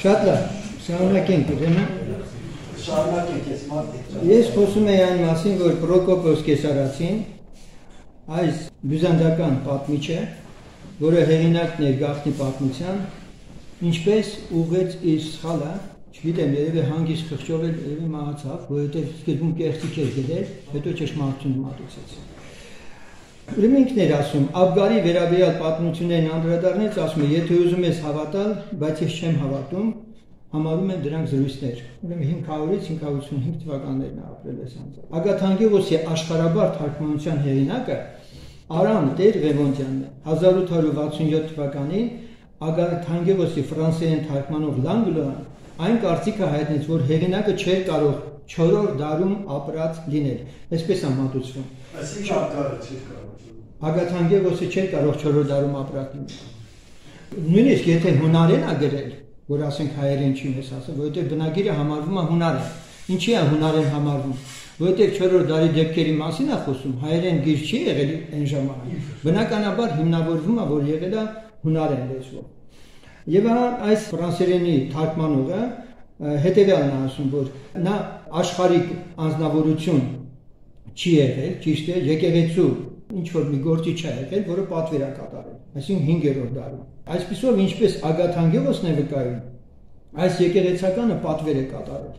Շատ լավ, շարունակենք ուրեմն։ Շարունակենք ես մարդիկ։ Ես խոսում եմ այն մասին, որ Պրոկոպոս Կեսարացին այս բյուզանդական պատմիչը, որը հեղինակն էր գաղտնի պատմության, ինչպես ուղղեց իր սխալը, չգիտեմ, երևի հանգիստ խղճով երևի մահացավ, որովհետև սկզբում կեղծիք էր գրել, հետո ճշմարտությունը մատուցեց։ Ուրեմն ինքն էր ասում, Աբգարի վերաբերյալ պատմություններին անդրադառնեց, ասում է, եթե ուզում ես հավատալ, բայց ես չեմ հավատում, համարում են դրանք զրույցներ։ Ուրեմն 500-ից 555 թվականներն է ապրել այս անձը։ Ագաթանկևոսի աշխարհաբար թարգմանության հեղինակը Արամ Տեր Ղևոնդյանն է։ 1867 թվականին Ագաթանկևոսի ֆրանսերեն թարգմանող Լանգլոան այն կարծիքը հայտնեց, որ հեղինակը չէր կարող 4-րդ դարում ապրած լինել։ Այսպես է մատուցվում։ Այսինքն Ագարը չէր կարող։ Ագաթանկևոսը չէր կարող 4-րդ դարում ապրած լինել։ Նույնիսկ եթե հունարեն է գրել, որ ասենք հայերեն չի մեզ ասել, որովհետև բնագիրը համարվում է հունարեն։ Ինչի է հունարեն համարվում։ Որովհետև 4-րդ դարի դեպքերի մասին է խոսում, հայերեն գիր չի եղել այն ժամանակ։ Բնականաբար հիմնավորվում է, որ եղել է հունարեն լեզվով։ Եվ այս ֆրանսերենի թարգմանողը հետևյալն է ասում, որ նա աշխարհիկ անձնավորություն չի եղել, ճիշտ է, եկեղեցու ինչ որ մի գործի չի եղել, որը պատվեր է կատարել, այսինքն 5-րդ դարում։ Այսպիսով ինչպես Ագաթանկևոսն է վկայում, այս եկեղեցականը պատվեր է կատարել։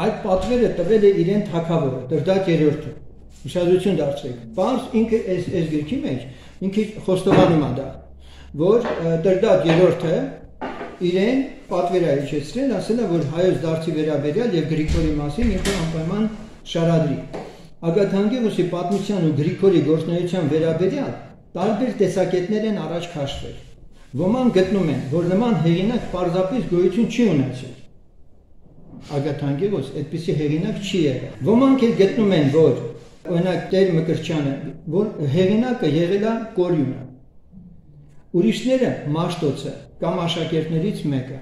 Այդ պատվերը տվել է իրեն թագավորը, Տրդատ III-ը։ Ուշադրություն դարձրեք։ Պարզ ինքը այս գրքի մեջ ինքը խոստովանում է դա, որ Տրդատ III-ը իրեն պատվեր է իջեցրել, ասել է, որ հայոց դարձի վերաբերյալ եւ Գրիգորի մասին ինքը անպայման շարադրի։ Ագաթանկևոսի պատմության ու Գրիգորի գործունեության վերաբերյալ տարբեր տեսակետներ են առաջ քաշվել։ Ոմանք գտնում են, որ նման հեղինակ պարզապես գոյություն չի ունեցել։ Ագաթանկևոս այդպիսի հեղինակ չի եղել։ Ոմանք էլ գտնում են, որ օրինակ Տեր Մկրտչյանը, որ հեղինակը եղել է Կորյունը։ Ուրիշները Մաշտոցը կամ աշակերտներից մեկը։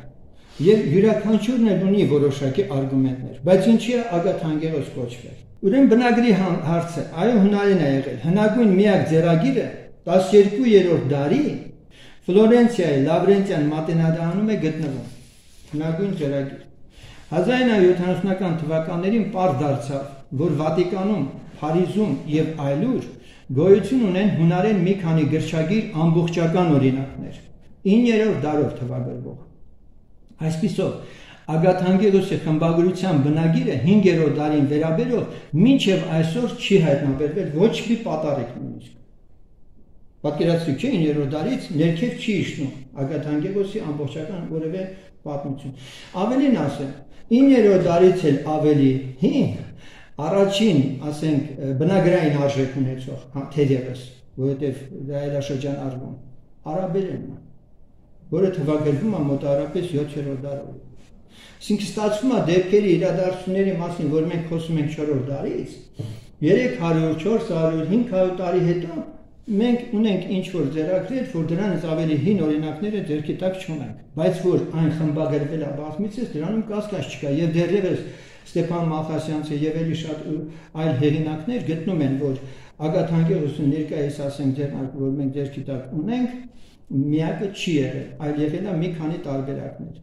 Եվ յուրաքանչյուրն էլ ունի որոշակի արգումենտներ, բայց ինչի է Ագաթանկևոս կոչվել։ Ուրեմն բնագրի հարցը, այո հունարեն է եղել։ Հնագույն միակ ձեռագիրը 12-րդ դարի Ֆլորենցիայի Լավրենտյան մատենադարանում է գտնվում։ Հնագույն ձեռագիր։ 1970-ական թվականներին պարզ դարձավ, որ Վատիկանում, Փարիզում եւ այլուր գոյություն ունեն հունարեն մի քանի գրչագիր ամբողջական օրինակներ, 9-րդ դարով թվագրվող։ Այսպիսով, Ագաթանկևոսի խմբագրության բնագիրը 5-րդ դարին վերաբերող մինչև այսօր չի հայտնաբերվել ոչ մի պատառիկ նույնիսկ։ Պատկերացրեք, չէ, 9-րդ դարից ներքև չի իջնում Ագաթանկևոսի ամբողջական որևէ պատմություն։ Ավելին ասեմ, 9-րդ դարից էլ ավելի հին առաջին, ասենք, բնագրային արժեք ունեցող, թերևս, որովհետև դա այլաշրջան արվում, արաբերենն է, որը թվագրվում է մոտավորապես 7-րդ դարով։ Այսինքն ստացվում է դեպքերի իրադարձությունների մասին, որ մենք խոսում ենք 4-րդ դարից, 300, 400, 500 տարի հետո մենք ունենք ինչ-որ ձեռագրեր, որ դրանից ավելի հին օրինակները ձեռքի տակ չունենք, բայց որ այն խմբագրվել է բազմիցս, դրանում կասկած չկա, եւ դեռևս Ստեփան Մալխասյանցը եւ էլի շատ այլ հեղինակներ գտնում են, որ Ագաթանկևոսը ներկայիս ասենք ձեռնարկը, որ մենք ձեռքի տակ ունենք, միակը չի եղել, այլ եղել է մի քանի տարբերակներ։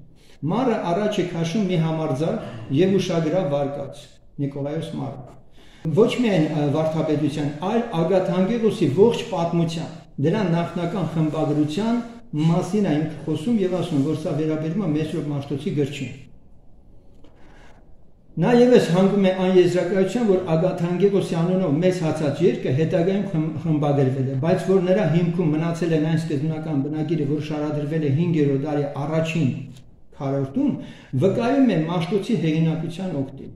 Մարը առաջ է քաշում մի համարձակ եւ ուշագրավ վարկած, Նիկոլայոս Մարը։ Ոչ միայն վարդապետության, այլ Ագաթանկևոսի ողջ պատմության, դրա նախնական խմբագրության մասին է ինքը խոսում եւ ասում, որ սա վերաբերում է Մեսրոպ Մաշտոցի գրչին։ Նա ևս հանգում է այն եզրակացության, որ Ագաթանկևոսի անունով մեծ հացած երկը հետագայում խմբագրվել է, բայց որ նրա հիմքում մնացել են այն սկզբնական բնագիրը, որ շարադրվել է 5-րդ դարի առաջին քառորդում, վկայում է Մաշտոցի հեղինակության օգտին։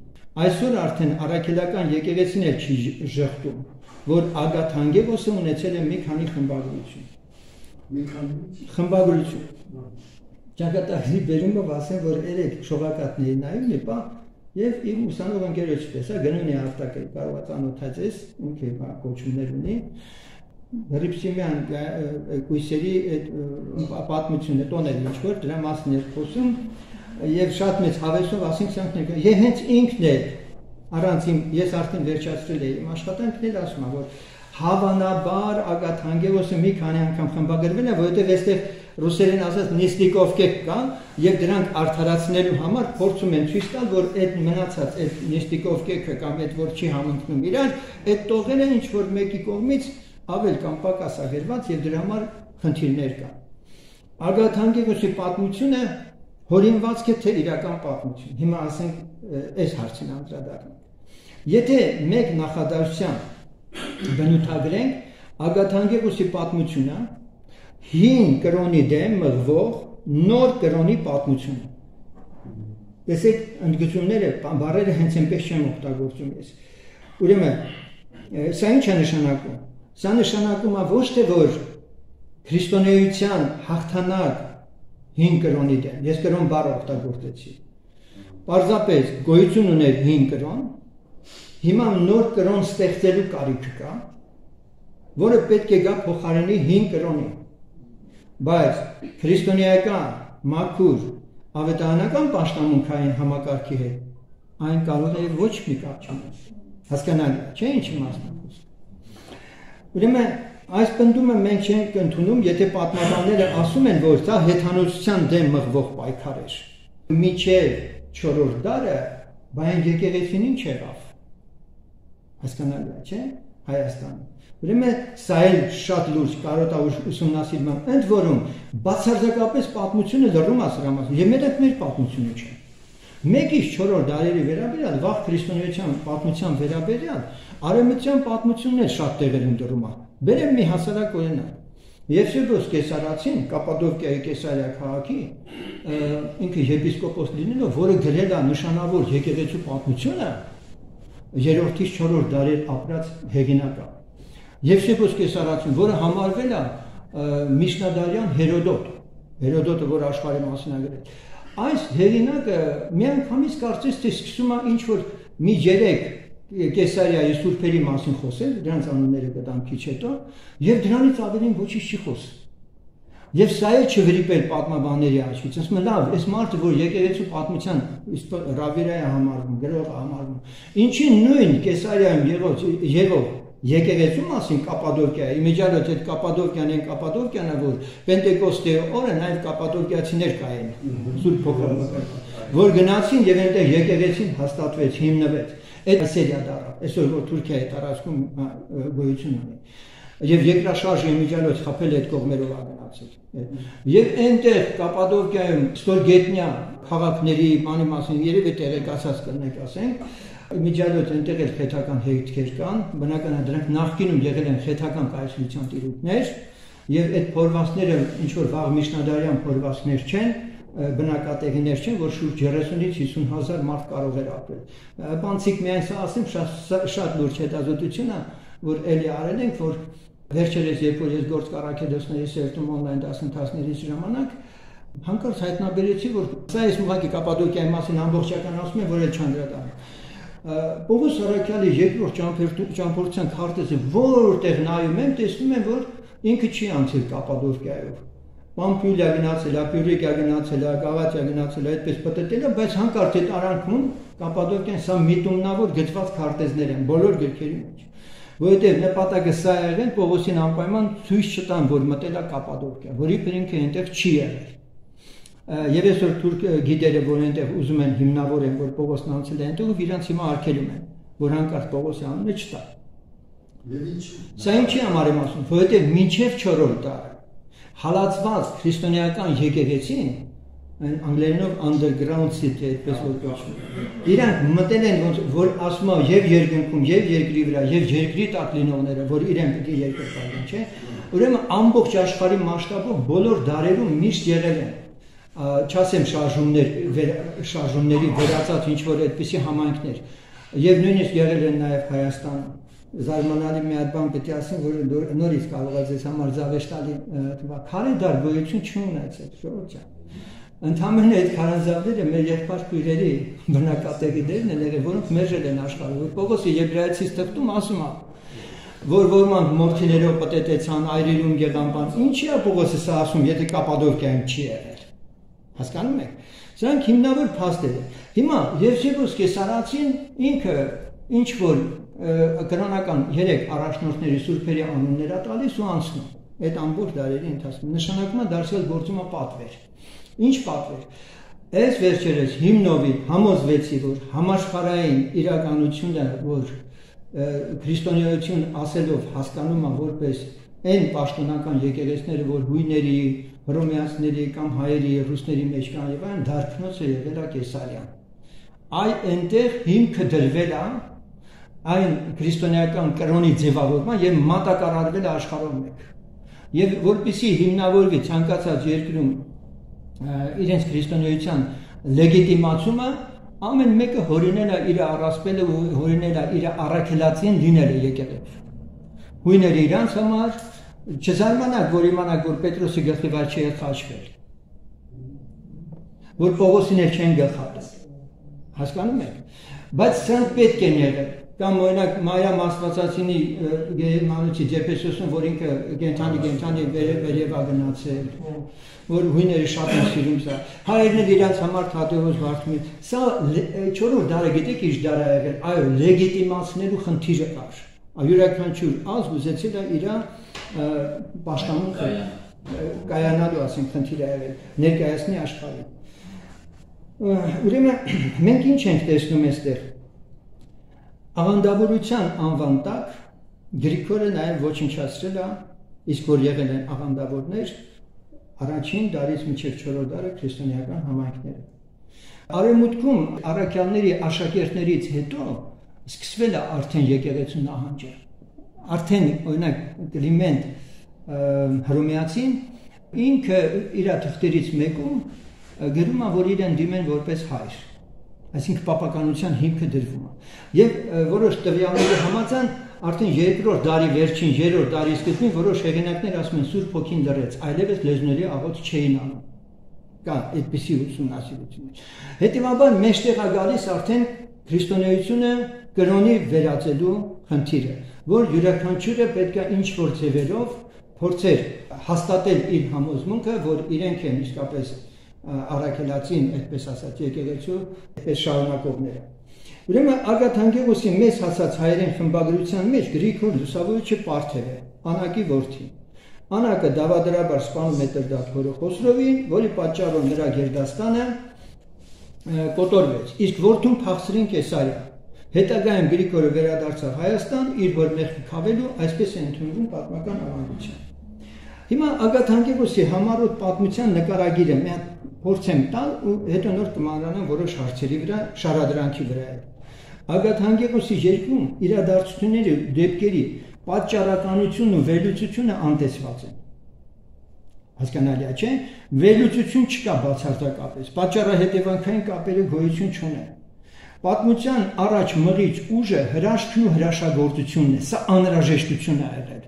Այսօր արդեն առաքելական եկեղեցին էլ չի ժխտում, որ Ագաթանկևոսը ունեցել է մի քանի խմբագրություն։ Մի քանի խմբագրություն։ Ճակատագրի բերումը ասեն, որ 3 շողակատների նայում մի պահ եւ իմ ուսանող ընկերոջ պես, գնուն է արտակը, կարող է ծանոթացես, ինքը կոչումներ ունի, Հրիփսիմյան կույսերի պատմությունը տոներ ինչ-որ, դրա մասին էր խոսում, եւ շատ մեծ հավեսով ասինք եւ հենց ինքն է առանց ես արդեն վերջացրել եմ իմ աշխատանքն էլ ասում եմ որ հավանաբար Ագաթանգելոսը մի քանի անգամ խմբագրվել է որովհետեւ այստեղ ռուսերեն ասած նեստիկովկե կան եւ դրանք արդարացնելու համար փորձում են ցույց տալ որ այդ մնացած այդ նեստիկովկեքը կամ այդ որ չի համընկնում իրար այդ տողերը ինչ որ մեկի կողմից ավել կամ պակաս ագրված եւ դրա համար խնդիրներ կան Ագաթանգելոսի պատմությունը հորինվածք է թե իրական պատմություն հիմա ասենք այս հարցին անդրադառնանք եթե մեկ նախադասության բնութագրենք Ագաթանգելոսի պատմությունը հին կրոնի դեմ մղվող նոր կրոնի պատմությունը տեսեք ընդգծումները բառերը հենց այնպես չեն օգտագործում ես ուրեմն սա ինչ է նշանակում սա նշանակում է ոչ թե որ քրիստոնեության հաղթանակ հին կրոնի դեմ ես կրոն բառը օգտագործեցի պարզապես գոյություն ուներ հին կրոն հիմա նոր կրոն ստեղծելու կարիք կա որը պետք է գա փոխարինի հին կրոնի բայց քրիստոնեական մաքուր ավետարանական պաշտամունքային համակարգի հետ այն կարող է ոչ մի կապ չունենալ հասկանալի չէ ինչ իմաստն ուրեմն այս պնդումը մենք չենք ընդունում եթե պատմաբանները ասում են որ դա հեթանոսության դեմ մղվող պայքար էր միջև 4-րդ դարը բայն եկեղեցին ինչ եղավ հասկանալի չէ Հայաստանը ուրեմն սա էլ շատ լուրջ կարոտավոր ուսումնասիրման ընդ որում բացարձակապես պատմությունը լռում է սրա մասին եւ մենակ մեր պատմությունը չէ մեկից 4-րդ դարերի վերաբերյալ վաղ քրիստոնեության պատմության վերաբերյալ արևմտյան պատմությունն էլ շատ տեղեր ընդրում է բերեմ մի հասարակ օրինակ Եվսեբոս Կեսարացին Կապադոկիայի Կեսարիա քաղաքի ինքը եպիսկոպոս լինելով որը գրել է նշանավոր եկեղեցու պատմությունը 3-ից 4-րդ դարեր ապրած հեղինակը Եվսեբոս Կեսարացին որը համարվել է միջնադարյան Հերոդոտը որ աշխարհի մասին է գրել այս հեղինակը միանգամից կարծես թե սկսում է ինչ որ մի 3 Կեսարիայի սուրբերի մասին խոսել դրանց անունները կտամ քիչ հետո եւ դրանից ավելին ոչինչ չի խոսել Եվ սա է չվրիպել պատմաբանների աչքից, ասում են լավ, այս մարդը, որ եկեղեցու պատմության Ռավիրայի համարվում, գրողը համարվում, ինչի նույն Կեսարիայում եղող եկեղեցու մասին Կապադոկիայի, իմիջիալոց այդ Կապադոկիան են Կապադոկիան է, որ Պենտեկոստի օրը նաև կապադոկիացիներ կային, Սուրբ Փոխարինը, որ գնացին եւ այնտեղ եկեղեցին հաստատվեց, հիմնվեց, այդ սերիա դառավ, այսօր որ Թուրքիայի տարածքում գոյություն ունի Եվ երկրաշարժի իմիջիալոց խփել այդ կողմերով ագնացել Եվ այնտեղ Կապադոկիայում ստորգետնյա քաղաքների բանի մասին երևի տեղեկացած կնենք ասենք իմիջիալոց այնտեղ էլ խեթական հետքեր կան բնական է դրանք նախկինում եղել են խեթական կայսրության տիրույթներ եւ այդ փորվածները ինչ որ վաղ միջնադարյան փորվածներ չեն բնակատեղիներ չեն որ շուրջ 30-ից 50,000 մարդ կարող էր ապրել բանցիկ միայն սա ասեմ շատ լուրջ հետազոտություն է որ էլի արել ենք որ վերջերս երբ որ ես գործ Կարաքեդոսների սերտում on-line դասընթացների ժամանակ հանկարծ հայտնաբերեցի որ սա ես ուղղակի Կապադոկիայի մասին ամբողջական ասում եմ որ էլ չանդրադառնամ Պողոս Արաքյալի երկրորդ ճամփորդության քարտեզը որտեղ նայում եմ տեսնում եմ որ ինքը չի անցել Կապադոկիայով Պամփիլիա գնացել, Պյուրիկիա գնացել, Գավաթիա գնացել, այդպես պատտել է, բայց հանկարծ այդ արանքում Կապադոկիան սա միտումնավոր գծված քարտեզներ են բոլոր գրքերի մեջ Որովհետև նպատակը սա եղել Պողոսին անպայման ցույց չտան, որ մտել է Կապադոկիա, որի ինքը այնտեղ չի եղել։ Եվ այսօր թուրք գիդերը, որ այնտեղ ուզում են հիմնավորեն, որ Պողոսն անցել է այնտեղ, իրանց հիմա արգելում են, որ հանկարծ Պողոսի անունը չտա։ Սա ինչի համար եմ ասում, որովհետև մինչև 4-րդ դարը հալածված քրիստոնեական եկեղեցին անգլերենով underground city այդպես որ կոչվում Իրանք մտել են որ ասում է եւ երկնքում եւ երկրի վրա եւ երկրի տակ լինողները որ իրենք պետք է երկրպագեն չէ ուրեմն ամբողջ աշխարհի մասշտաբով բոլոր դարերում միշտ եղել են չասեմ շարժումների վերացած ինչ որ այդպիսի համայնքներ եւ նույնիսկ եղել են նաեւ Հայաստանում Զարմանալի մի հատ բան պետք է ասեմ, որ նորից կարող է ձեզ համար զավեշտալի թվա քարե դար գոյություն չունեցել, շնորհ Ընդհանրապես այդ քարանձավները մեր եղբայրների բնակատեղիներն են եղել, որոնք մերժել են աշխարհը։ Պողոսի Եբրայեցի ստեղծում ասում է, որ ոմանք մորթիներով պատետեցան, այրերում եղան բան։ Ինչի է Պողոսը սա ասում, եթե Կապադոկիայում չի եղել։ Հասկանում եք։ Սրանք հիմնավոր փաստեր են։ Հիմա Եվսեփոս Կեսարացին ինքը ինչ որ կրոնական 3 առաջնորդների սուրբերի անուններ տալիս ու անցնում։ Այդ ամբողջ դարերի ընթացքում նշանակում է դարձյալ գործում է պատվեր։ Ինչ պատվեր։ Այս վերջերս հիմնովի համոզվեցի, որ համաշխարհային իրականությունը, որ քրիստոնեություն ասելով հասկանում է որպես այն պաշտոնական եկեղեցիները, որ հույների, հռոմեացիների կամ հայերի, ռուսների մեջ կան եւ այն դարբնոցը եղել է Կեսարիան։ Այնտեղ հիմքը դրվել է այն քրիստոնեական կրոնի ձևավորման եւ մատակարարվել է աշխարհում մեկ։ Եվ որպեսզի հիմնավորվի ցանկացած երկրում իրենց քրիստոնեության լեգիտիմացումը, ամեն մեկը հորինել է իր առասպելը ու հորինել է իր առաքելացին լինելը եկեղեցու։ Հույները իրանց համար չզարմանաք, որ իմանաք, որ Պետրոսի գլխի վրա չի խաչվել, որ Պողոսին էլ չեն գլխատել, հասկանում եք, բայց սրանք պետք են եղել, կամ օրինակ Մարիամ Աստվածածինի գերմանացի Ձեփեսոսն, որ ինքը կենթանի վերևա գնացել, որ հույները շատ են սիրում սա, հայերն իրանց համար Թադեոս Վարդմի, սա 4-րդ դարը գիտեք ինչ դար է եղել, այո, լեգիտիմացնելու խնդիրը կար, յուրաքանչյուր ազգ ուզեցել է իր պաշտամուն կայանալու, ասենք, խնդիր է եղել, ներկայացնի աշխարհին։ Ուրեմն մենք ինչ ենք տեսնում այստեղ։ Աղանդավորության անվան տակ Գրիգորը նաև ոչնչացրել է, իսկ որ եղել են աղանդավորներ առաջին դարից մինչև 4-րդ դարը քրիստոնեական համայնքները։ Արևմուտքում առաքյալների աշակերտներից հետո սկսվել է արդեն եկեղեցու նահանջը։ Արդեն օրինակ Կլիմենտ Հռոմեացին ինքը իր թղթերից մեկում գրում է, որ իրեն դիմեն որպես հայր, այսինքն պապականության հիմքը դրվում է։ Եվ որոշ տվյալների համաձայն արդեն 2-րդ դարի վերջին, 3-րդ դարի սկզբին որոշ հեղինակներ ասում են Սուրբ Հոգին լրեց, այլևս լեզուների աղոթ չէին անում։ Կա այդպիսի ուսումնասիրություններ։ Հետևաբար մեջտեղ է գալիս արդեն քրիստոնեությունը կրոնի վերածելու խնդիրը, որ յուրաքանչյուրը պետք է ինչ որ ձևերով փորձեր հաստատել իր համոզմունքը, որ իրենք են իսկապես առաքելացին, այդպես ասած, եկեղեցու այդպես շարունակողները։ Ուրեմն Ագաթանկեղոսի մեծ հասած հայերեն խմբագրության մեջ Գրիգոր Լուսավորիչը պարթև է, Անակի որդին։ Անակը դավադրաբար սպանում է Տրդատ հորը Խոսրովին, որի պատճառով նրա գերդաստանը կոտորվեց, իսկ որդուն փախցրին Կեսարիա։ Հետագայում Գրիգորը վերադարձավ Հայաստան, իր որ մեղքը քավելու, այսպես է ընդունվում պատմական ավանդություն։ Հիմա Ագաթանկեղոսի համառոտ պատմության նկարագիրը մի հատ փորձեմ տալ ու հետո նոր կմանրանամ որոշ հարցերի վրա, շարադրանքի վրա։ Ագաթանկեղոսի երկում իրադարձությունների դեպքերի պատճառականությունն ու վերլուծությունը անտեսված են։ Հասկանալի է, չէ՞։ Վերլուծություն չկա բացարձակապես, պատճառահետևանքային կապերը գոյություն չունեն։ Պատմության առաջ մղիչ ուժը հրաշքն ու հրաշագործությունն է, սա անհրաժեշտություն է եղել։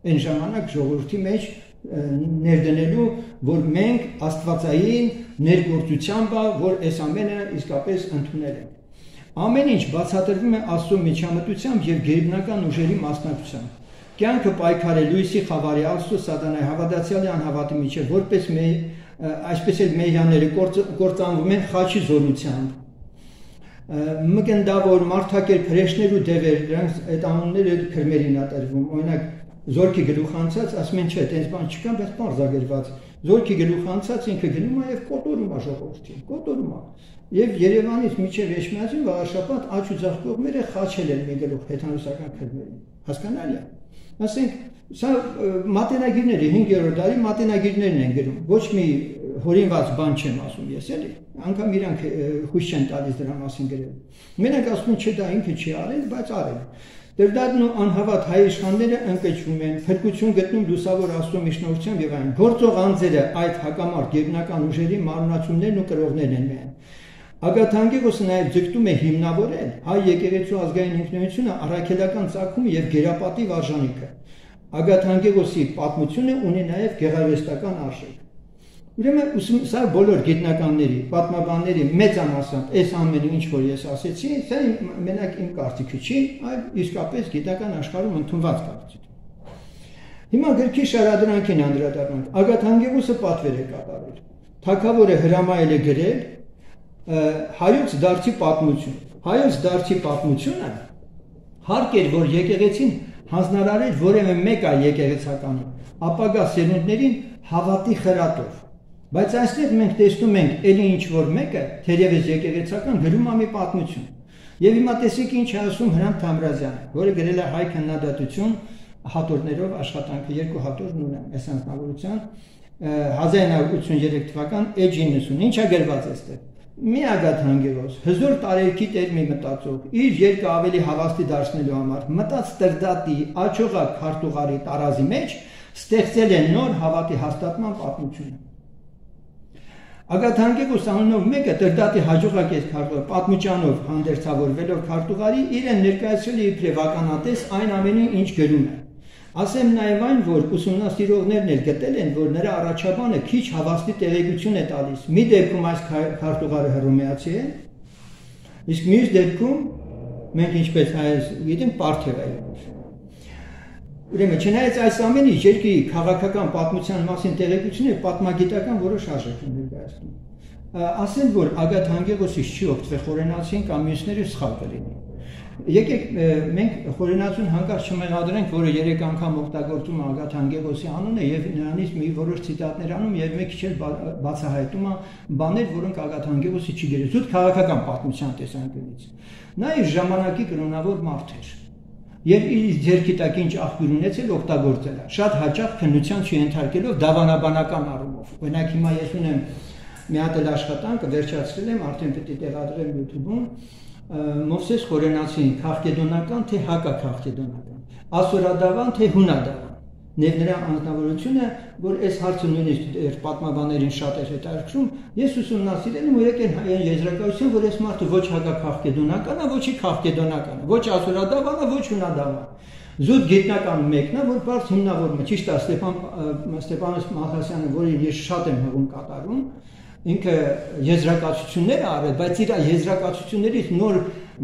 Այն ժամանակ ժողովրդի մեջ ներդնելու, որ մենք աստվածային ներգործությամբ, որ այս ամենը իսկապես ընդունել ենք։ Ամեն ինչ բացատրվում է Աստծո միջամտությամբ եւ գերբնական ուժերի մասնակցությամբ։ Կյանքը պայքար է Լույսի խավարի, Աստծո սատանայի, հավատացյալի անհավատի միջև, որպես այսպես էլ մեհյաները կործանվում են խաչի զորությամբ։ Մկնդավոր մարդակերպ հրեշներ ու դևեր, դրանց այդ անունները քրմերին ատերվում, օրինակ Զորքի գլուխանցած, ասում են չէ, այդպես բան չկա, բայց պարզագրված։ Զորքի գլուխանցած ինքը գնում է եւ կոտորում է ժողովրդին, կոտորում է։ Եվ Երևանից մինչև Էջմիածին վաղաշաբաթ աջ ու ձախ կողմերը խաչել են մի գլուխ հեթանոսական քրմերին։ Հասկանալի է։ Ասենք, սա մատենագիրների 5-րդ դարի մատենագիրներն են գրում։ Ոչ մի հորինված բան չեմ ասում ես, էլի։ Անկամ իրանք հույս չեն տալիս դրա մասին գրել։ Մենակ ասում են, չէ, դա ինքը չի արել, բայց արել։ Տրդատն ու անհավատ հայ իշխանները ընկճվում են, փրկություն գտնում լուսավոր Աստծո միջնորդությամբ եւ այն։ Գործող անձերը այդ հակամարտ գերբնական ուժերի մարմնացումներն ու կրողներն են միայն։ Ագաթանկեղոսը նաեւ ձգտում է հիմնավորել հայ եկեղեցու ազգային ինքնությունը առաքելական ծագումը եւ գերապատիվ արժանիքը։ Ագաթանկեղոսի պատմությունը ունի նաեւ գեղարվեստական արժեք։ Ուրեմն սա բոլոր գիտնականների, պատմաբանների մեծամասամբ այս ամենը ինչ որ ես ասեցի, սա մենակ իմ կարծիքը չի, այլ իսկապես գիտական աշխարհում ընդունված կարծիք։ Հիմա գրքի շարադրանքին անդրադառնանք։ Ագաթանկեղոսը պատվեր է կատարել։ Թագավորը հրամայել է գրել, հայոց դարձի պատմություն։ Հայոց դարձի պատմությունը հարկ էր, որ եկեղեցին հանձնարարել որևէ մեկ այլ եկեղեցականի ապագա սերունդներին հավատի խրատով։ Բայց այստեղ մենք տեսնում ենք ելի ինչ որ մեկը թերևս եկեղեցական գրում է մի պատմություն։ Եվ հիմա տեսեք ինչ է ասում Հրանտ Թամրազյանը, որը գրել է հայ քննադատություն հատորներով աշխատանքը, 2 հատորն ունեմ այս անձնավորության 1983 թվական էջ 90, ինչ է գրված այստեղ։ Մի ագաթ հանգերոս, հզոր տարերքի տեր մի մտածող, իր երկը ավելի հավաստի դարձնելու համար, մտած տրդատի, աչողակ քարտուղարի տարազի մեջ ստեղծել է նոր հավատի հաստատման պատմությունը։ Ագաթ Հանգերոս անունով մեկը տրդատի հաջողակ էր պատմուճանով հանդերձավորվելով քարտուղարի իրեն ներկայացրել է իբրև ականատես այն ամենին, ինչ գրում է։ Ասեմ նաև այն, որ ուսումնասիրողներն էլ գտել են, որ նրա առաջաբանը քիչ հավաստի տեղեկություն է տալիս։ Մի դեպքում այս քարտուղարը հռոմեացի է, իսկ մյուս դեպքում մենք ինչպես հայերս գիտենք պարթև է։ Ուրեմն չնայած այս ամենի երկրի քաղաքական պատմության մասին տեղեկությունը պատմագիտական որոշ արժեք են ներկայացնում։ Ասեմ, որ Ագաթ Հանգերոսից չի օգտվել խորենացին կամ մյուսները սխալ կլինի։ Եկեք մենք խորենացուն հանկարծ չմեղադրենք, որը 3 անգամ օգտագործում է Ագաթ Հանգերոսի անունը եւ նրանից մի որոշ ցիտատներ անում եւ մի քիչ էլ բացահայտում է բաներ, որոնք Ագաթ Հանգերոսի չի գրել, զուտ քաղաքական պատմության տեսանկյունից։ Նա իր ժամանակի կրոնավոր մարդ էր եւ իր ձեռքի տակ ինչ աղբյուր ունեցել օգտագործել է, շատ հաճախ քննության չենթարկելով դավանաբանական առումով։ Օրինակ հիմա ես ունեմ մի հատ էլ աշխատանք, վերջացրել եմ, արդեն պետք է տեղադրեմ YouTube-ում Մովսես Խորենացին քաղաքեդոնական թե հակաքաղաքեդոնական, ասորադավան թե հունադավան։ Եվ նրա անձնավորությունը, որ այս հարցը նույնիսկ պատմաբաններին շատ է հետաքրքրում, ես ուսումնասիրել եմ ու եկել այն եզրակացության, որ այս մարդը ոչ հակաքաղաքեդոնական է, ոչի քաղաքեդոնական է, ոչ ասորադավան է, ոչ հունադավան։ Զուտ գիտնական մեկն է, որ բարձ հիմնավորում է, ճիշտ է Ստեփանոս Մալխասյանը, որին ես շատ եմ հղում կատարում, ինքը եզրակացություններ է արել, բայց իր եզրակացություններից նոր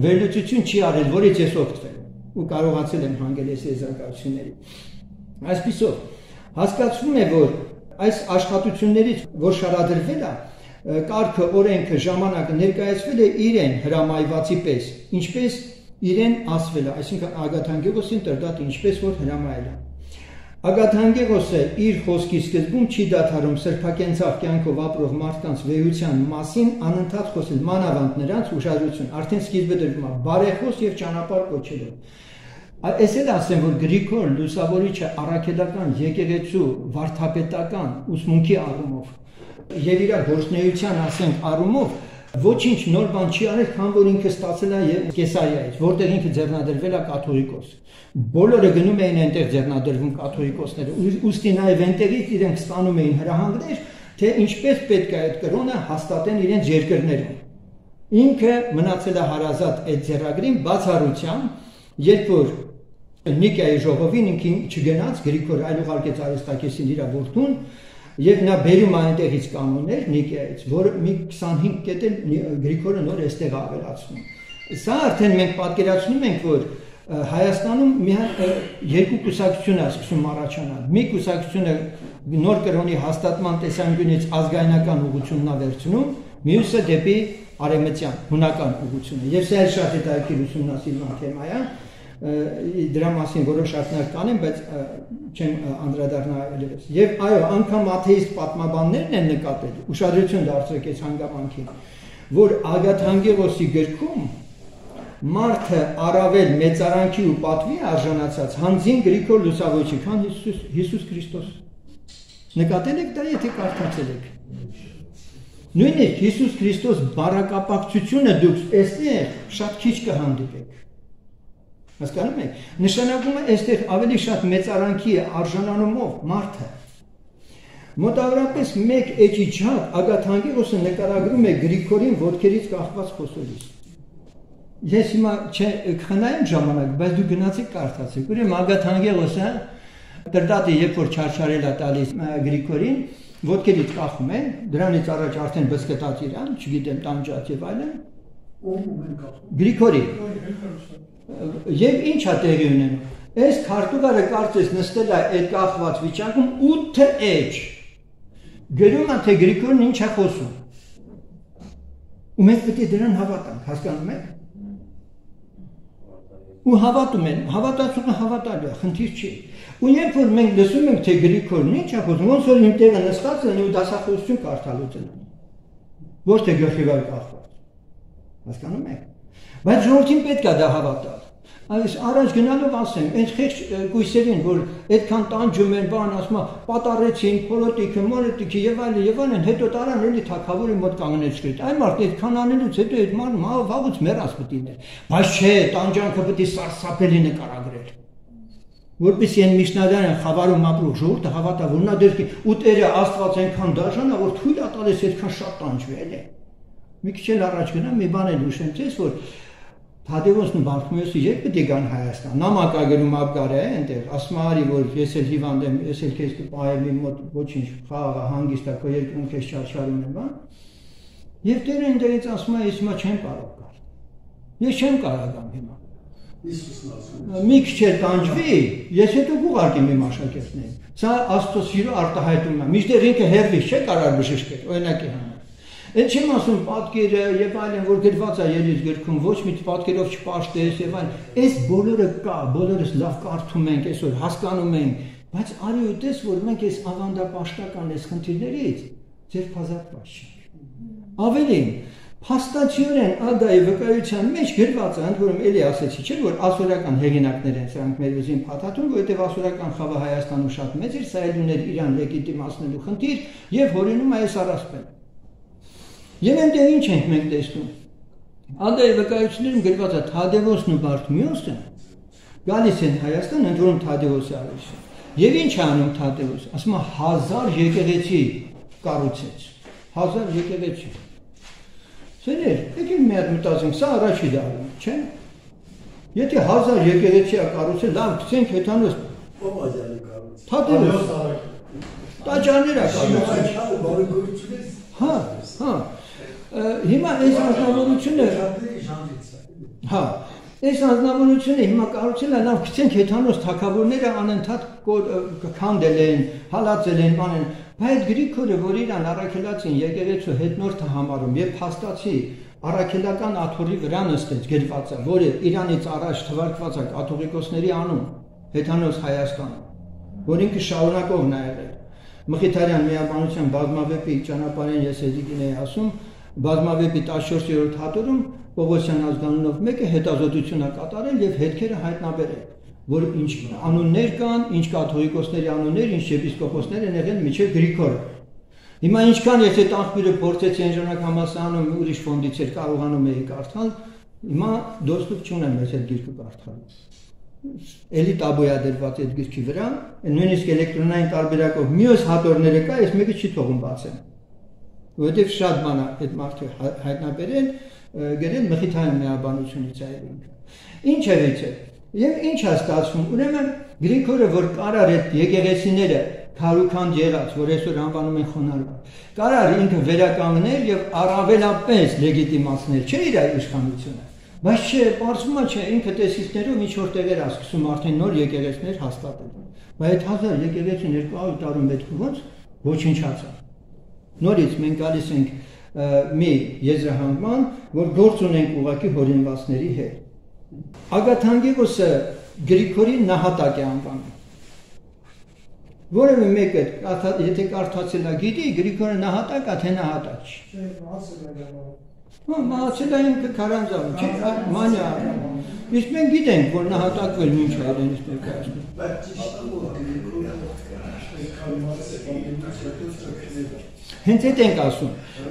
վերլուծություն չի արել, որից ես օգտվել ու կարողացել եմ հանգել այս եզրակացությունների։ Այսպիսով, հասկացվում է, որ այս աշխատություններից, որ շարադրվել է, կարգը, օրենքը, ժամանակը ներկայացվել է իրեն հրամայվածի պես, ինչպես իրեն ասվել է, այսինքն Ագաթ Հանգերոսին տրդատը ինչպես որ հրամայել է։ Ագաթ Հանգերոսը իր խոսքի սկզբում չի դադարում սրբակենցաղ կյանքով ապրող մարդկանց վեհության մասին անընդհատ խոսել, մանավանդ նրանց ուշադրություն, արդեն սկիզբը դրվում է բարեխոս եւ ճանապարհ կոչելով։ Այս էլ ասեմ, որ Գրիգոր Լուսավորիչը առաքելական եկեղեցու վարդապետական ուսմունքի առումով եւ իր գործնեության ասենք առումով ոչինչ նոր բան չի արել, քան որ ինքը ստացել է Կեսարիայից, որտեղ ինքը ձեռնադրվել է կաթողիկոս։ Բոլորը գնում էին այնտեղ ձեռնադրվում կաթողիկոսները, ուստի նաև այնտեղից իրենք ստանում էին հրահանգներ, թե ինչպես պետք է այդ կրոնը հաստատեն իրենց երկրներում։ Ինքը մնացել է հարազատ այդ ձեռագրին բացառությամբ, երբ որ Նիկիայի ժողովին ինքին չգնաց, Գրիգոր այլ ուղարկեց Արիստակեսին իր որդուն, եւ նա բերում այնտեղից կանոններ Նիկիայից, որ մի 25 կետ էլ Գրիգորը նոր այստեղ ավելացնում։ Սա արդեն մենք պատկերացնում ենք, որ Հայաստանում մի հատ երկու կուսակցություն է սկսում առաջանալ։ Մի կուսակցությունը նոր կրոնի հաստատման տեսանկյունից ազգայնական ուղղությունն է վերցնում, մյուսը դեպի արևմտյան հունական ուղղությունը։ Եվ սա շատ հետաքրքիր ուսումնասիրման թեմա է։ Դրա մասին որոշ ակնարկ կանեմ, բայց չեմ անդրադառնա այլևս։ Եվ այո, անգամ աթեիստ պատմաբաններն են նկատել, ուշադրություն դարձրեք այս հանգամանքին, որ Ագաթ Հանգերոսի գրքում մարդը առավել մեծարանքի ու պատվի արժանացած հանձին Գրիգոր Լուսավորիչի, քան Հիսուս Քրիստոս։ Նկատել եք դա, եթե կարդացել եք։ Նույնիսկ Հիսուս Քրիստոս բառակապակցությունը դուք այստեղ շատ քիչ կհանդիպեք։ Հասկանում եք, նշանակում է այստեղ ավելի շատ մեծարանքի է արժանանումով մարդը։ Մոտավորապես 1 էջի չափ Ագաթ Հանգերոսը նկարագրում է Գրիգորին ոտքերից կախված խոսելիս։ Ես հիմա կխնայեմ ժամանակ, բայց դու գնացիք կարդացիք։ Ուրեմն Ագաթ Հանգերոսը տրդատը երբ որ չարչարել է տալիս Գրիգորին, ոտքերից կախում են, դրանից առաջ արդեն բսկտած իրան, չգիտեմ, տանջած եւ այլն։ Գրիգորի։ Եվ ինչ է տեղի ունենում։ Այս քարտուղարը կարծես նստել է այդ կախված վիճակում 8 էջ։ Գրում է թե Գրիգորն ինչ է խոսում։ Ու մենք պետք է դրան հավատանք, հասկանում եք։ Ու հավատում են, հավատացողը հավատալու է, խնդիր չի։ Ու երբ որ մենք լսում ենք, թե Գրիգորն ինչ է խոսում, ոնց որ իմ տեղը նստած են ու դասախոսություն կարդալուց են։ Ոչ թե գլխի վրա կախված։ Հասկանում եք։ Բայց ժողովրդին պետք է դա հավատալ։ Այս առաջ գնալով ասեմ, այդ խեղճ գույսերին, որ այդքան տանջում են, բան ասում, պատարեցին, պոլիտիկը, մոլիտիկը եւ այլն, հետո տարան էլի թագավորի մոտ կանգնեց գրիտ։ Այն մարդը այդքան անելուց հետո այդ մարդը վաղուց մեռած պետք է լիներ։ Բայց չէ, տանջանքը պետք է սարսափելի նկարագրել։ Որպես են Միշնադարյան խավարում ապրող ժողովուրդը հավատա, որ նա դեռ ու Տերը Աստված այնքան դաժան է, որ թույլ է տալիս այդքան շատ տանջվել է։ Մի քիչ էլ առաջ գնամ, մի բան էլ հուշեմ ձեզ, որ Թադևոսն ու Բարթոմեոսը երբ պետք է գան Հայաստան, նամակագրում ապկար է այնտեղ, ասում արի, որ ես էլ հիվանդ եմ, ես էլ քեզ կպահեմ իմ մոտ ոչինչ, խաղաղ հանգիստ է, քո երկրում քեզ չարչարում եմ, բան։ Եվ Տերը այնտեղից ասում է, ես հիմա չեմ կարող գալ։ Ես չեմ կարող գամ հիմա։ Մի քիչ էլ տանջվի, ես հետո կուղարկեմ իմ աշակերտներին։ Սա Աստծո սիրո արտահայտումն է։ Միշտ ինքը հերվից չէ կարող բժշկել, օրինակի համար։ Այդ չեմ ասում պատկերը եւ այլն, որ գրված է Ելից գրքում, ոչ մի պատկերով չպաշտես եւ այլն։ Այս բոլորը կա, բոլորս լավ կարդում ենք, այսօր հասկանում ենք, բայց արի ու տես, որ մենք այս ավանդապաշտական այս խնդիրներից ձերբազատված չենք։ Ավելին, փաստացիորեն Ադայի վկայության մեջ գրված է, ընդ որում էլի ասեցի, չէ՞ որ ասորական հեղինակներ են սրանք մեր ուզին փաթաթում, որովհետեւ ասորական խավը Հայաստանում շատ մեծ էր, սա էլ ուներ իրան լեգիտիմացնելու խնդիր եւ հորինում այս առասպել։ Եվ այնտեղ ինչ ենք մենք տեսնում։ Ադայի վկայություններում գրված է Թադևոսն ու Բարթոմեոսը գալիս են Հայաստան, ընդ որում Թադևոսը արել է։ Եվ ինչ է անում Թադևոսը։ Ասում է 1000 եկեղեցի կառուցեց։ 1000 եկեղեցի։ Սերեր, եկեք մի հատ մտածենք, սա առաջի դարում, չէ՞։ Եթե 1000 եկեղեցի է կառուցել, լավ, գցենք հեթանոց։ Ո՞վ այդալի կառուցել։ Թադևոս։ Տաճարներ է կառուցել։ Հա, հա։ Հիմա այս անձնավորությունը հա, այս անձնավորությունը հիմա կառուցել է, լավ գցենք հեթանոց թագավորները անընդհատ քանդել են, հալածել են, բանեն, բայց Գրիգորը, որ իրան առաքելացին եկեղեցու հետնորդը համարում եւ փաստացի առաքելական աթոռի վրա նստեց գրված է, որը Իրանից առաջ թվարկված է կաթողիկոսների անուն, հեթանոց Հայաստան, որ ինքը շարունակողն է եղել։ Մխիթարյան միաբանության բազմավեպի ճանապարհին ես էդիկին էի ասում, բազմավեպի 14-րդ հատորում Պողոսյան ազգանունով մեկը հետազոտություն է կատարել եւ հետքերը հայտնաբերել, որ ինչ անուններ կան, ինչ կաթողիկոսների անուններ, ինչ եպիսկոպոսներ են եղել միջև Գրիգորը։ Հիմա ինչքան ես այդ աղբյուրը փորձեցի այն ժամանակ համասարանում ուրիշ ֆոնդից էր կարողանում էի կարդալ, հիմա դոստուկ չունեմ ես այդ գիրքը կարդալու։ Էլի տաբոյա դրված այդ գրքի վրա, նույնիսկ էլեկտրոնային տարբերակով մյուս հատորները կա, ես մեկը չի թողում բացեմ։ Որովհետև շատ բան է այդ մարդը հայտնաբերել, գրել Մխիթարյան միաբանությունից այլ ինքը։ Ինչևից է, եւ ինչ է ստացվում, ուրեմն Գրիգորը, որ կարար այդ եկեղեցիները քարուքանդ եղած, որ այսօր անվանում են խոնարհված, կարար ինքը վերականգնել եւ առավելապես լեգիտիմացնել, չէ՞ իր իշխանությունը։ Բայց չէ, բարձում է, չէ, ինքը տեսիստներով ինչ որ տեղեր է սկսում արդեն նոր եկեղեցիներ հաստատել։ Բայց 1000 եկեղեցին 200 տարում պետք ոնց ոչնչացա։ Նորից մենք գալիս ենք մի եզրահանգման, որ գործ ունենք ուղղակի հորինվածների հետ։ Ագաթանգևոսը Գրիգորի նահատակ է անվանում։ Որևէ մեկը, եթե կարդացել է, գիտի Գրիգորը նահատակ է, թե նահատակ չի։ Չէ, մահացել է ինքը քարանձավում, չէ, մանյա։ Իսկ մենք գիտենք, որ նահատակվել ինչ է իրենից ներկայացնում։ Բայց Հենց այդ ենք ասում,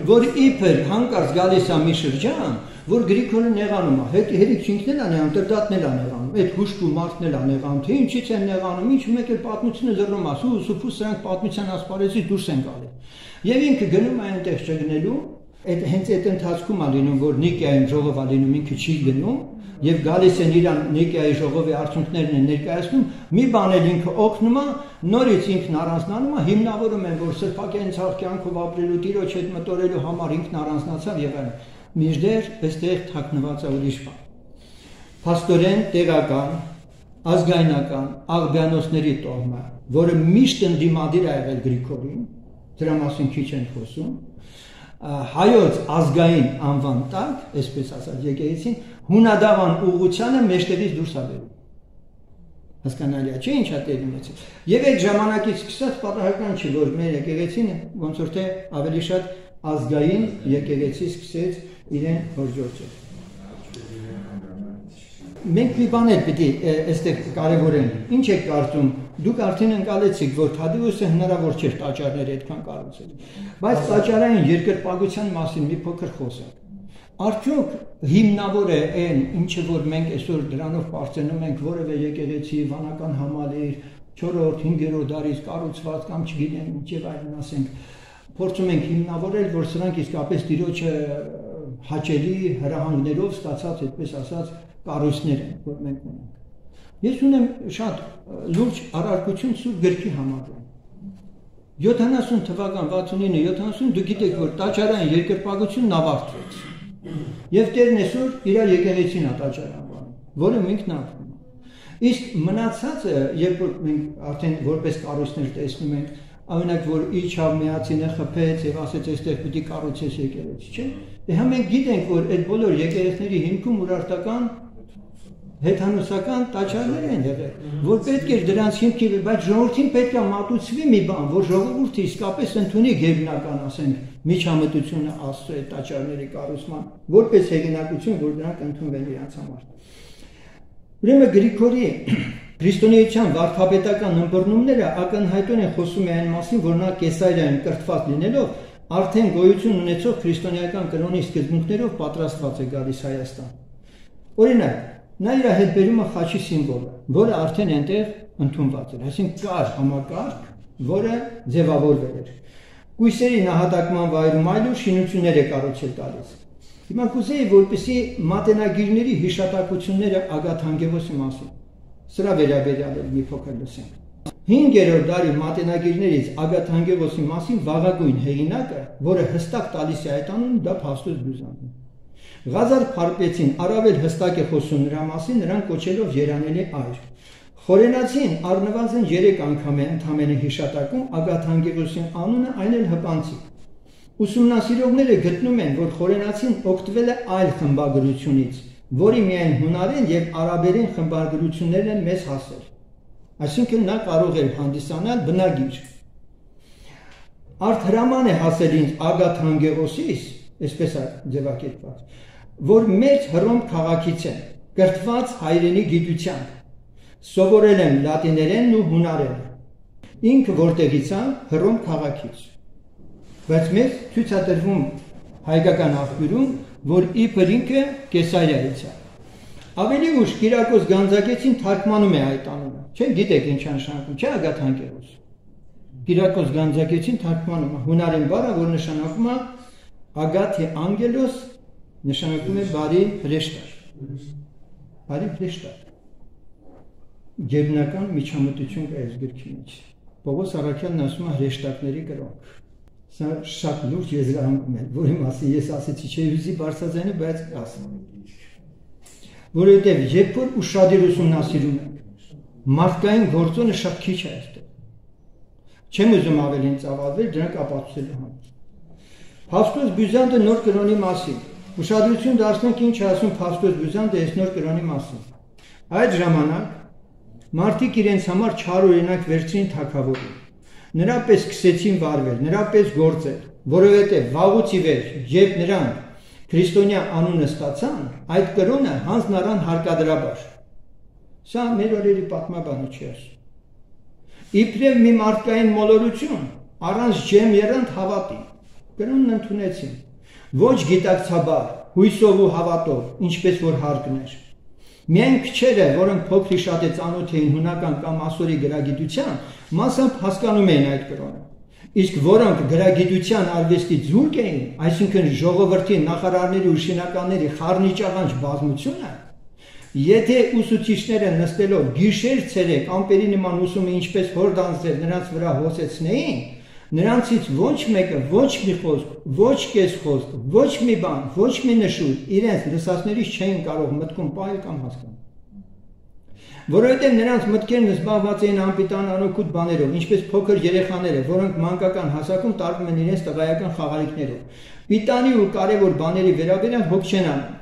որ իբր հանկարծ գալիս է մի շրջան, որ Գրիգորը նեղանում է, հերիք ինքն էլ է նեղանում, տրտատն էլ է նեղանում, այդ հուշկու մարդն էլ է նեղանում, թե ինչից են նեղանում, ինչ մեկ էլ պատմությունը զռնում է, սուփուս սրանք պատմության ասպարեզից դուրս են գալի։ Եվ ինքը գնում է այնտեղ չգնելու, հենց այդ ընթացքում է լինում, որ Նիկիայում ժողով է լինում, ինքը չի գնում, եւ գալիս են իրան Նիկիայի ժողովի արդյունքներն են ներկայացնում, մի բան էլ ինքը օգնում է, նորից ինքն առանձնանում է, հիմնավորում են, որ սրբակային ցավ կյանքով ապրելու, Տիրոջ հետ մտորելու համար ինքն առանձնացավ եւ այլն։ Մինչդեռ այստեղ թաքնված է ուրիշ բան։ Փաստորեն տեղական, ազգայնական աղբյանոցների տոհմը, որը միշտ ընդդիմադիր է եղել Գրիգորին, դրա մասին քիչ են խոսում, հայոց ազգային անվան տակ, այսպես ասած եկեղեցին, հունադավան ուղղությանը մեջտեղից դուրս ա բերում։ Հասկանալի է, չէ՞ ինչա տեղ ունեցել։ Եվ այդ ժամանակից սկսած պատահական չի, որ մեր եկեղեցին ոնց որ թե ավելի շատ ազգային եկեղեցի սկսեց իրեն հորժորձել։ Մենք մի բան էլ պիտի այստեղ կարևորենք։ Ինչ եք կարծում, դուք արդեն ընկալեցիք, որ Թադեւոսը հնարավոր չէր տաճարները այդքան կառուցել։ Բայց տաճարային երկրպագության մասին մի փոքր խոսենք։ Արդյոք հիմնավոր է այն, ինչը որ մենք այսօր դրանով բարձրանում ենք որևէ եկեղեցի, վանական համալիր, 4-րդ, 5-րդ դարից կառուցված կամ չգիտեմ ինչ եւ այլն ասենք, փորձում ենք հիմնավորել, որ սրանք իսկապես Տիրոջը հաճելի հրահանգներով ստացած, այդպես ասած, կառույցներ են, որ մենք ունենք։ Ես ունեմ շատ լուրջ առարկություն Սուրբ գրքի համաձայն։ 70 թվական 69-70 դուք գիտեք, որ տաճարային երկրպագությունն ավարտվեց։ Եվ Տերն այսօր իր եկեղեցին է տաճարանում, որը ինքն ապրում է։ Իսկ մնացածը, երբ որ մենք արդեն որպես կառույցներ տեսնում ենք, օրինակ որ իջավ միացինը խփեց եւ ասեց այստեղ պիտի կառուցես եկեղեցի, չէ՞։ Դե հա մենք գիտենք, որ այդ բոլոր եկեղեցիների հիմքում ուրարտական հեթանոսական տաճարներ են եղել, որ պետք էր դրանց հիմքի, բայց ժողովրդին պետք է մատուցվի մի բան, որ ժողովուրդը իսկապես ընդունի գերբնական, ասենք, միջամտությունը Աստծո այդ տաճարների կառուցման, որպես հեղինակություն, որ դրանք ընդունվեն իրենց համար։ Ուրեմն Գրիգորի քրիստոնեության վարդապետական ըմբռնումները ակնհայտորեն են խոսում այն մասին, որ նա Կեսարիայում կրթված լինելով արդեն գոյություն ունեցող քրիստոնեական կրոնի սկզբունքներով պատրաստված է գալիս Հայաստան։ Օրինակ, նա իր հետ բերում է խաչի սիմվոլը, որը արդեն այնտեղ ընդունված էր, այսինքն կար համակարգ, որը ձևավորվել էր։ Կույսերի նահատակման վայրում այլուր շինություններ է կառուցել տալիս։ Հիմա կուզեի, որպեսզի մատենագիրների հիշատակությունները Ագաթանկևոսի մասին, սրա վերաբերյալ մի փոքր լսենք։ 5-րդ դարի մատենագիրներից Ագաթանկևոսի մասին վաղագույն հեղինակը, որը հստակ տալիս է այդ անունը, դա Փաստոս Բյուզանդն է։ Ղազար Փարպեցին առավել հստակ է խոսում նրա մասին, նրան կոչելով երանելի այր։ Խորենացին առնվազն 3 անգամ է ընդամենը հիշատակում Ագաթանկևոսի անունը, այն էլ հպանցիկ։ Ուսումնասիրողները գտնում են, որ Խորենացին օգտվել է այլ խմբագրությունից, որի միայն հունարեն եւ արաբերեն խմբագրություններն են մեզ հասել։ Այսինքն նա կարող էր հանդիսանալ բնագիր։ Արդ հրաման է հասել ինձ Ագաթանկևոսից, այսպես է ձևակերպված, որ մեծ Հռոմ քաղաքից են, կրթված հայրենի գիտությամբ, սովորել են լատիներենն ու հունարենը։ Ինքը որտեղից է, Հռոմ քաղաքից։ Բայց մեզ ցույց է տրվում հայկական աղբյուրում, որ իբր ինքը Կեսարիայից է։ Ավելի ուշ Կիրակոս Գանձակեցին թարգմանում է այդ անունը, չէ՞, գիտեք ինչ նշանակում, չէ՞ Ագաթանկևոս։ Կիրակոս Գանձակեցին թարգմանում է հունարեն բառը, որ նշանակում է Ագաթի անգելոս, նշանակում է բարի հրեշտար։ Բարի հրեշտար։ Գերբնական միջամտություն կա այս գրքի մեջ։ Պողոս Առաքյալն ասում է հրեշտակների կրոնք։ Սա շատ լուրջ եզրահանգում է, որի մասին ես ասեցի չէ ուզի բարձրաձայնը, բայց ասում եմ։ Որովհետև երբ որ ուշադիր ուսումնասիրում ենք, մարդկային գործոնը շատ քիչ է այստեղ։ Չեմ ուզում ավելին ծավալվել, դրանք ապացուցելու համար։ Փաստոս Բյուզանդը նոր կրոնի մասին։ Ուշադրություն դարձնենք ինչ է ասում Փաստոս Բյուզանդը այս նոր կրոնի մասին։ Այդ ժամանակ մարդիկ իրենց համար չար օրինակ վերցրին թագավորին։ Նրա պես սկսեցին վարվել, նրա պես գործել, որովհետև վաղուց ի վեր, երբ նրանք քրիստոնյա անունը ստացան, այդ կրոնը հանձն առան հարկադրաբար։ Սա մեր օրերի պատմաբանը չի ասում։ Իբրև մի մարդկային մոլորություն, առանց ջեմ եռանդ հավատի, կրոնն ընդունեցին, ոչ գիտակցաբար, հույսով ու հավատով, ինչպես որ հարկն էր։ Միայն քչերը, որոնք փոքրի շատ է ծանոթ էին հունական կամ ասորի գրագիտության, մասամբ հասկանում էին այդ կրոնը։ Իսկ որոնք գրագիտության արվեստի զուրկ էին, այսինքն ժողովրդի նախարարների ու շինականների խառնիճաղանջ բազմությունը, եթե ուսուցիչները նստելով գիշեր ցերեկ ամպերի նման ուսումը ինչպես հորդանձել նրանց վրա հոսեցնեին, նրանցից ոչ մեկը, ոչ մի խոսք, ոչ կես խոսք, ոչ մի բան, ոչ մի նշույլ իրենց լսածներից չէին կարող մտքում պահել կամ հասկանալ։ Որովհետև նրանց մտքերն զբաղված էին անպիտան անօգուտ բաներով, ինչպես փոքր երեխաները, որոնք մանկական հասակում տարվում են իրենց տղայական խաղալիքներով։ Պիտանի ու կարևոր բաների վերաբերյալ հոգ չեն անում։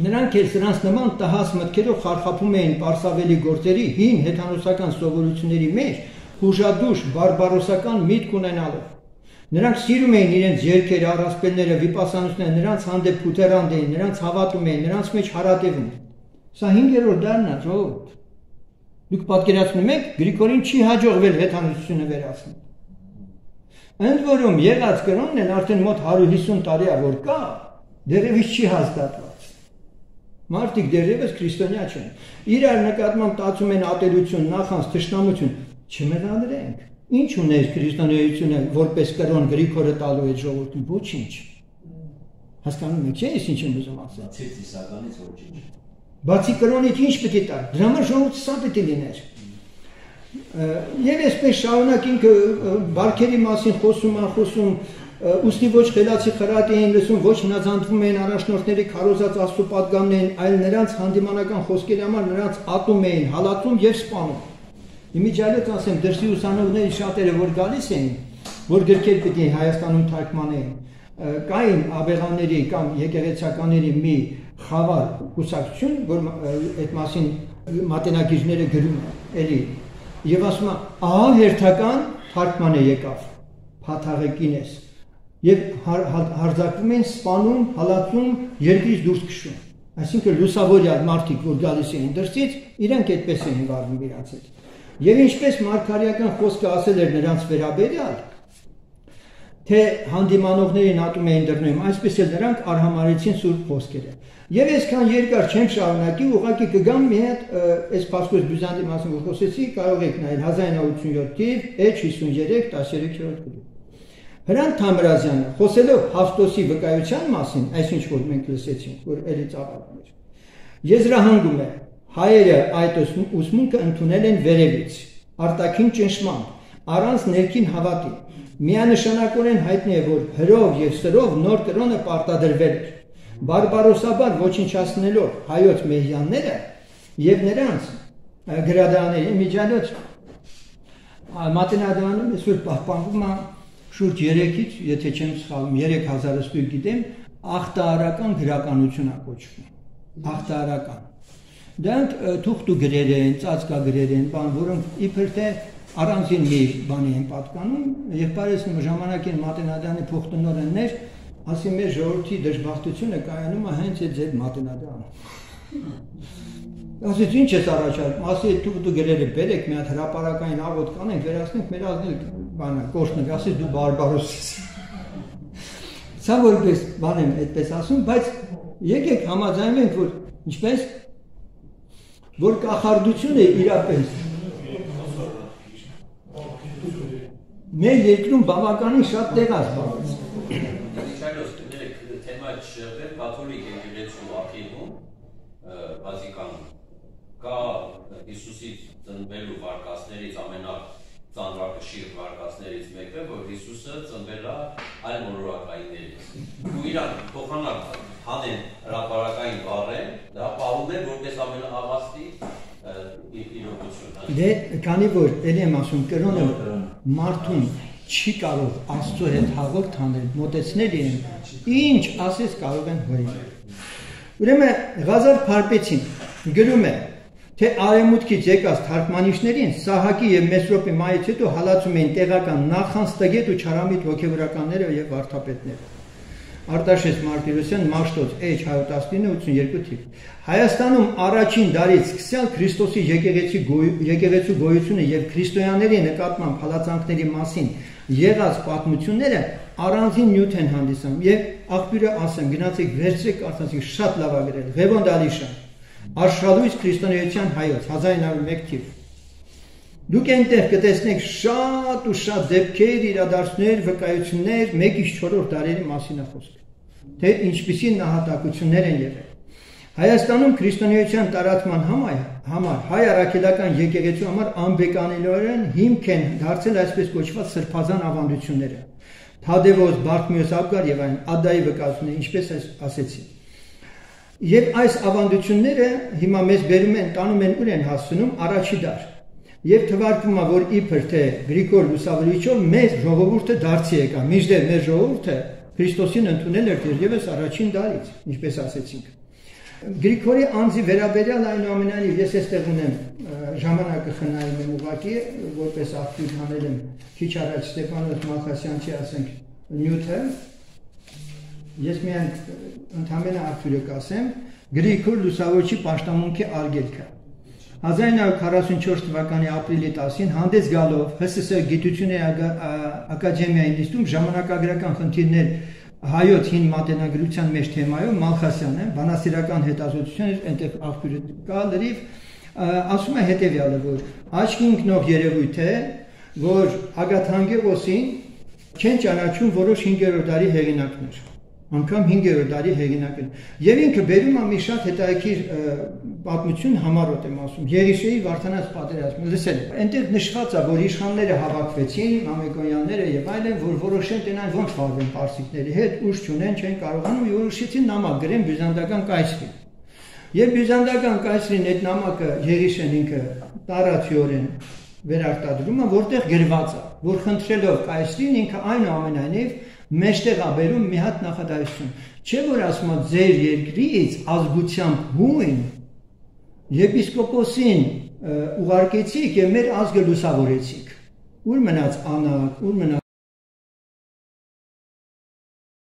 Նրանք էլ սրանց նման տհաս մտքերով խարխափում էին պարսավելի գործերի հին հեթանոսական սովորությունների մեջ, խուժադուժ բարբարոսական միտք ունենալով։ Նրանք սիրում էին իրենց երգերը, առասպելները, վիպասանությունները, նրանց հանդեպ փութերանդ էին, նրանց հավատում էին, նրանց մեջ հարատևում։ Սա 5-րդ դարն է, ժողովուրդ։ Դուք պատկերացնում եք, Գրիգորին չի հաջողվել հեթանոսությունը վերացնել։ Ընդ որում եղած կրոնն էլ արդեն մոտ 150 տարի է որ կա, դեռևս չի հաստատված։ Մարդիկ դեռևս քրիստոնյա չեն։ Իրար նկատմամբ տածում են ատելություն, նախանց, թշնամություն, չմեղադրենք։ Ինչ ուներ քրիստոնեությունը որպես կրոն Գրիգորը տալու այդ ժողովրդին, ոչինչ։ Հասկանում եք, չէ՞, ես ինչ եմ ուզում ասել։ Ցեցիսականից ոչինչ։ Բացի կրոնից ինչ պետք է տա։ Դրա համար ժողովուրդը սա պետք է լիներ։ Եվ այսպես շարունակ ինքը բարքերի մասին խոսում, ուստի ոչ խելացի խրատ էին լսում, ոչ հնազանդվում էին առաջնորդների քարոզած Աստծո պատգամներին, այլ նրանց հանդիմանական խոսքերի համար նրանց ատում էին, հալածում եւ սպանում։ Իմիջիայլոց ասեմ, դրսի ուսանողների շատերը որ գալիս էին, որ գրքեր պետք է Հայաստանում թարգմանեին, կային աբեղաների կամ եկեղեցականների մի խավար կուսակցություն, որ այդ մասին մատենագիրները գրում են, էլի, եւ ասում են, ահա հերթական թարգման է եկավ, փաթաղեկին ես, եւ հարձակվում են, սպանում, հալածում, երկրից դուրս քշում։ Այսինքն լուսավորյալ մարդիկ, որ գալիս էին դրսից, իրենք այդպես էին վարվում իրաց հետ։ Եվ ինչպես մարգարեական խոսքը ասել էր նրանց վերաբերյալ, թե հանդիմանողներին ատում էին դռնում, այսպես էլ նրանք արհամարեցին սուրբ խոսքերը։ Եվ այսքան երկար չեմ շարունակի, ուղղակի կգամ մի հատ այս Պասկոս Բյուզանդի մասին որ խոսեցի, կարող եք նայել 1987 թիվ, H53 13-րդ գլուխ։ Հրանտ Թամրազյանը խոսելով Հավտոսի վկայության մասին, այսինչ որ մենք լսեցինք, որ էլի ծավալում էր, եզրահանգում է հայերը այդ ուսմունքը ընդունել են վերևից, արտաքին ճնշմամբ, առանց ներքին հավատի։ Միանշանակորեն հայտնի է, որ հրով եւ սրով նոր կրոնը պարտադրվել էր, բարբարոսաբար ոչնչացնելով հայոց մեհյանները եւ նրանց գրադարանների իմիջիայլոց մատենադարանում այսօր պահպանվում է շուրջ 3-ից, եթե չեմ սխալվում, 3000 ստույգ գիտեմ, ախտահարական գրականություն է կոչվում։ Ախտահարական։ Դրանք թուղթ ու գրեր են, ծածկագրեր են, բան, որոնք իբր թե առանձին մի բանի են պատկանում, եղբայրս ժամանակին մատենադարանի փոխտնօրեններ, ասի մեր ժողովրդի դժբախտությունը կայանում է հենց այդ ձեր մատենադարանում։ Ասեց ինչ ես առաջարկում, ասի թուղթ ու գրերը բերեք, մի հատ հրապարակային աղոտ կանենք, վերացնենք, մեր ազնիլ բանը կորցնենք, ասի դու բարբարոս ես։ Սա որպես բան եմ այդպես ասում, բայց եկեք համաձայնենք, որ ինչպես որ կախարդությունը իրապես մեր երկրում բավականին շատ տեղ է զբաղված։ Իչայլոս, թեմա չշեղվել կաթոլիկ եկեղեցու ակինում, Վատիկանում, կա Հիսուսից ծնվելու վարկածներից ամենածանրակշիռ վարկածներից մեկը, որ Հիսուսը ծնվել է այլ մոլորակայիններից։ Ու իրան փոխանակ հանեն հրապարակային բառեն, դա պահում է որպես ամենաավաստի իրողություն։ Դե քանի որ ելի եմ ասում կրոնը մարդուն չի կարող Աստծո հետ հաղորդ անել, մոտեցնել իրեն, ինչ ասես կարող են հորինել։ Ուրեմն Ղազար Փարպեցին գրում է, թե արևմուտքից եկած թարգմանիչներին Սահակի եւ Մեսրոպի մայից հետո հալածում էին տեղական նախանց տգետ ու չարամիտ ոգևորականները եւ վարդապետները։ Արտաշես Մարտիրոսյան, Մաշտոց H11982 թիվ։ Հայաստանում առաջին դարից սկսյալ Քրիստոսի եկեղեցու գոյությունը եւ քրիստոնյաների նկատմամբ հալածանքների մասին եղած պատմությունները առանձին նյութ են հանդիսանում եւ աղբյուրը ասեմ, գնացեք վերցրեք, կարծացեք շատ լավ է գրել։ Ղևոն Դալիշան, Աշխալույս քրիստոնեության հայոց 1901 թիվ։ Դուք այնտեղ կտեսնեք շատ ու շատ դեպքեր, իրադարձություններ, վկայություններ 1-ից 4-րդ դարերի մասին է խոսքը, թե ինչպիսի նահատակություններ են եղել։ Հայաստանում քրիստոնեության տարածման համար հայ առաքելական եկեղեցու համար անբեկանելիորեն հիմք են դարձել այսպես կոչված սրբազան ավանդությունները։ Թադևոս, Բարթմեոս Աբգար եւ այլն, Ադայի վկայությունները, ինչպես ասեցի։ Եվ այս ավանդությունները հիմա մեզ բերում են, տանում են ուր են հասցնում առաջի դար։ Եվ թվարկվում է, որ իբր թե Գրիգոր Լուսավորիչով մեր ժողովուրդը դարձի եկա, մինչդեռ մեր ժողովուրդը Քրիստոսին ընդունել էր դեռևս առաջին դարից, ինչպես ասեցինք։ Գրիգորի անձի վերաբերյալ այնուամենայնիվ ես այստեղ ունեմ ժամանակը խնայում եմ ուղղակի, որպես աղբյուր հանել եմ քիչ առաջ Ստեփանոս Մալխասյանցի, ասենք, նյութը։ Ես միայն ընդհանրապես աղբյուրը կասեմ, Գրիգոր Լուսավորչի պաշտամունքի արգելքը։ 1944 թվականի ապրիլի 10-ին հանդես գալով ՀՍՍ Գիտությունների ակադեմիայի նիստում ժամանակագրական խնդիրներ հայոց հին մատենագրության մեջ թեմայով Մալխասյանը, բանասիրական հետազոտություն էր, այնտեղ աղբյուրը կա լրիվ, ասում է հետևյալը, որ աչքի ընկնող երևույթ է, որ Ագաթանգևոսին չեն ճանաչում որոշ 5-րդ դարի հեղինակներ, անգամ 5-րդ դարի հեղինակներ։ Եվ ինքը բերում է մի շատ հետաքրքիր պատմություն, համառոտ եմ ասում, Եղիշեի Վարդանանց պատերազմը, լսել եք։ Այնտեղ նշված է, որ իշխանները հավաքվեցին, Մամեկոնյանները եւ այլն, որ որոշեն տենան ոնց վարվեն պարսիկների հետ, ուժ չունեն, չեն կարողանում, որոշեցին նամակ գրեն բյուզանդական կայսրին։ Եվ բյուզանդական կայսրին այդ նամակը Եղիշեն ինքը տարածիորեն վերարտադրում է, որտեղ գրված է, որ խնդրելով կայսրին ինքը այնուամենայնիվ մեջտեղ է բերում մի հատ նախադասություն, չէ որ ասում է ձեր երկրից ազգությամբ հույն եպիսկոպոսին ուղարկեցիք եւ մեր ազգը լուսավորեցիք, ուր մնաց անակ, ուր մնաց